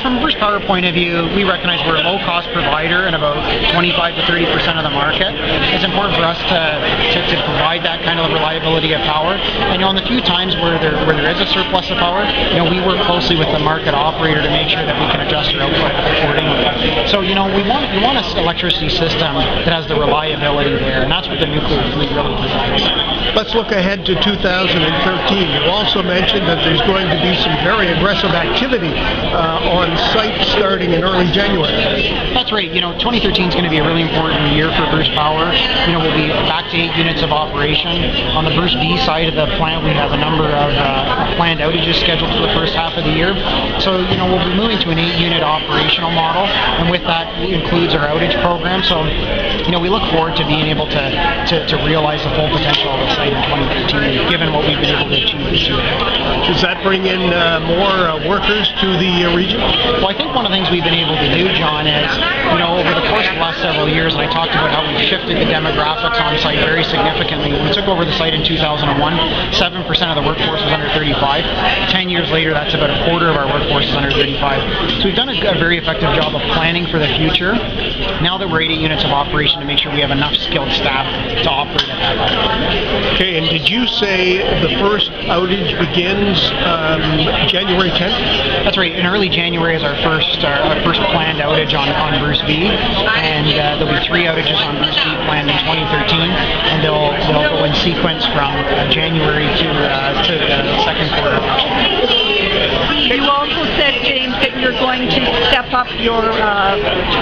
from a Bruce Power point of view, we recognize we're a low-cost provider in about 25 to 30% of the market. It's important for us to provide that kind of reliability of power. And on the few times where there is a surplus of power, we work closely with the market operator to make sure that we can adjust our output accordingly. So we want an electricity system that has the reliability there, and that's what the nuclear fleet really provides. Let's look ahead to 2013. You also mentioned that there's going to be some very aggressive activity on site starting in early January. That's right. 2013 is going to be a really important year for Bruce Power. We'll be back to 8 units of operation. On the Bruce B side of the plant, we have a number of planned outages scheduled for the first half of the year. So, we'll be moving to an 8-unit operational model, and with that includes our outage program. So, we look forward to being able to realize the full potential of the site in 2013, given what we've been able to achieve this year. Does that bring in more workers to the region? Well, I think one of the things we've been able to do, John, is, over the course of the last several years, and I talked about how we've shifted the demographics on site very significantly. When we took over the site in 2001, 7% of the workforce was under 35. 10 years later, that's about a quarter of our workforce is under 35. So we've done a very effective job of planning for the future. Now that we're 8 units of operation, to make sure we have enough skilled staff to operate at that level. Okay, and did you say the first outage begins January 10th? That's right. In early January is our first planned outage on Bruce B, and there'll be 3 outages on Bruce B planned in 2013, and they'll go in sequence from January to the second quarter. You also said, James, that you're going to step up your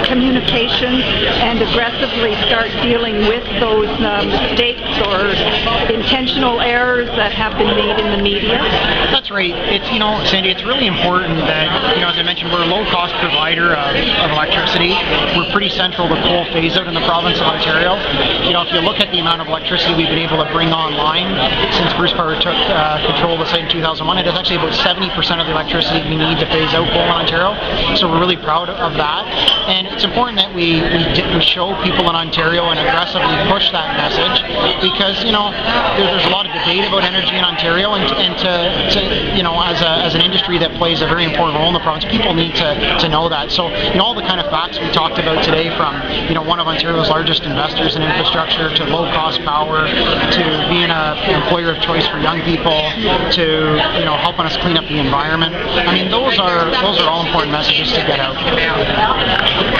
communications and aggressively start dealing with those mistakes or intentional errors that have been made in the media. That's right. It's Sandy, it's really important that as I mentioned, we're a low-cost provider of electricity. We're pretty central to coal phase-out in the province of Ontario. If you look at the amount of electricity we've been able to bring online since Bruce Power took control of the site in 2001, it is actually about 70% of the electricity we need to phase out coal in Ontario. So we're really proud of that. And it's important that we show people in Ontario and aggressively push that message, because there's a lot of debate about energy in Ontario, and as an industry that plays a very important role in the province, people need to know that. So all the kind of facts we talked about today, from one of Ontario's largest investors in infrastructure, to low cost power, to being an employer of choice for young people, to helping us clean up the environment. I mean, those are all important messages to get out.